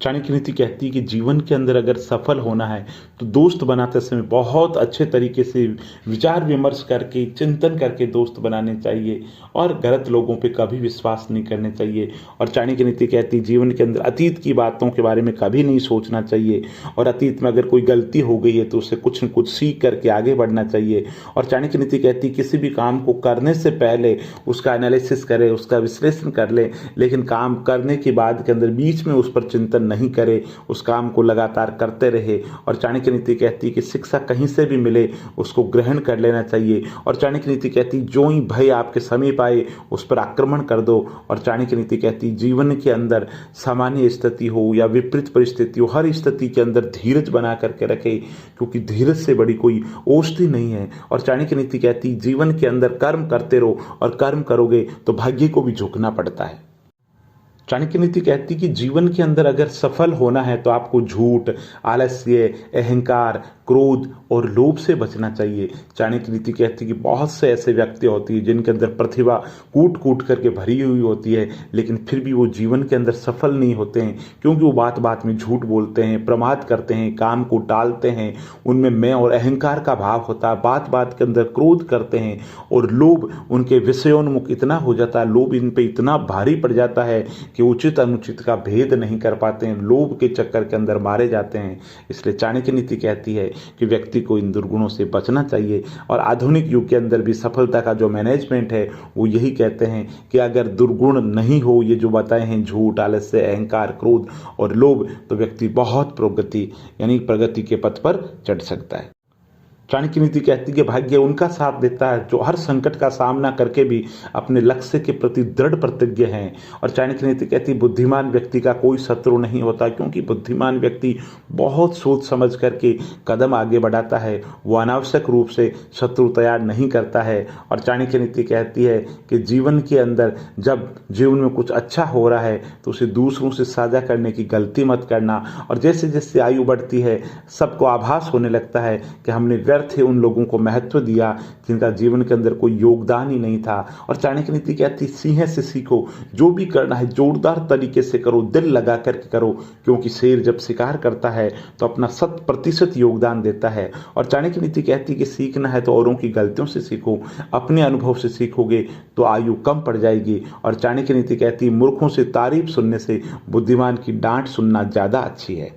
चाणक्य नीति कहती है कि जीवन के अंदर अगर सफल होना है तो दोस्त बनाते समय बहुत अच्छे तरीके से विचार विमर्श करके चिंतन करके दोस्त बनाने चाहिए और गलत लोगों पे कभी विश्वास नहीं करने चाहिए। और चाणक्य नीति कहती है जीवन के अंदर अतीत की बातों के बारे में कभी नहीं सोचना चाहिए और अतीत में अगर कोई गलती हो गई है तो उससे कुछ न कुछ सीख करके आगे बढ़ना चाहिए। और चाणक्य नीति कहती है किसी भी काम को करने से पहले उसका एनालिसिस करें, उसका विश्लेषण कर ले, लेकिन काम करने के बाद के अंदर बीच में उस पर चिंतन नहीं करे, उस काम को लगातार करते रहे। और चाणक्य नीति कहती है कि शिक्षा कहीं से भी मिले उसको ग्रहण कर लेना चाहिए। और चाणक्य नीति कहती है जो ही भय आपके समीप आए उस पर आक्रमण कर दो। और चाणक्य नीति कहती है जीवन के अंदर सामान्य स्थिति हो या विपरीत परिस्थिति हो, हर स्थिति के अंदर धीरज बना करके रखे, क्योंकि धीरज से बड़ी कोई औषधि नहीं है। और चाणक्य नीति कहती है जीवन के अंदर कर्म करते रहो और कर्म करोगे तो भाग्य को भी झुकना पड़ता है। चाणक्य नीति कहती कि जीवन के अंदर अगर सफल होना है तो आपको झूठ, आलस्य, अहंकार, क्रोध और लोभ से बचना चाहिए। चाणक्य नीति कहती कि बहुत से ऐसे व्यक्ति होती है जिनके अंदर प्रतिभा कूट कूट करके भरी हुई होती है, लेकिन फिर भी वो जीवन के अंदर सफल नहीं होते हैं, क्योंकि वो बात बात में झूठ बोलते हैं, प्रमाद करते हैं, काम को टालते हैं, उनमें मैं और अहंकार का भाव होता है, बात बात के अंदर क्रोध करते हैं और लोभ उनके विषयोन्मुख इतना हो जाता है, लोभ इन पे इतना भारी पड़ जाता है कि उचित अनुचित का भेद नहीं कर पाते हैं, लोभ के चक्कर के अंदर मारे जाते हैं। इसलिए चाणक्य नीति कहती है कि व्यक्ति को इन दुर्गुणों से बचना चाहिए। और आधुनिक युग के अंदर भी सफलता का जो मैनेजमेंट है वो यही कहते हैं कि अगर दुर्गुण नहीं हो, ये जो बताए हैं झूठ, आलस्य, अहंकार, क्रोध और लोभ, तो व्यक्ति बहुत प्रगति के पथ पर चढ़ सकता है। चाणक्य नीति कहती है कि भाग्य उनका साथ देता है जो हर संकट का सामना करके भी अपने लक्ष्य के प्रति दृढ़ प्रतिज्ञ हैं। और चाणक्य नीति कहती है बुद्धिमान व्यक्ति का कोई शत्रु नहीं होता, क्योंकि बुद्धिमान व्यक्ति बहुत सोच समझ करके कदम आगे बढ़ाता है, वो अनावश्यक रूप से शत्रु तैयार नहीं करता है। और चाणक्य नीति कहती है कि जीवन के अंदर जब जीवन में कुछ अच्छा हो रहा है तो उसे दूसरों से साझा करने की गलती मत करना। और जैसे जैसे आयु बढ़ती है सबको आभास होने लगता है कि हमने थे उन लोगों को महत्व दिया जिनका जीवन के अंदर कोई योगदान ही नहीं था। और चाणक्य नीति कहती सिंह से सीखो, जो भी करना है जोरदार तरीके से करो, दिल लगा करके करो, क्योंकि शेर जब शिकार करता है तो अपना 100% योगदान देता है। और चाणक्य नीति कहती कि सीखना है तो औरों की गलतियों से सीखो, अपने अनुभव से सीखोगे तो आयु कम पड़ जाएगी। और चाणक्य नीति कहती मूर्खों से तारीफ सुनने से बुद्धिमान की डांट सुनना ज्यादा अच्छी है।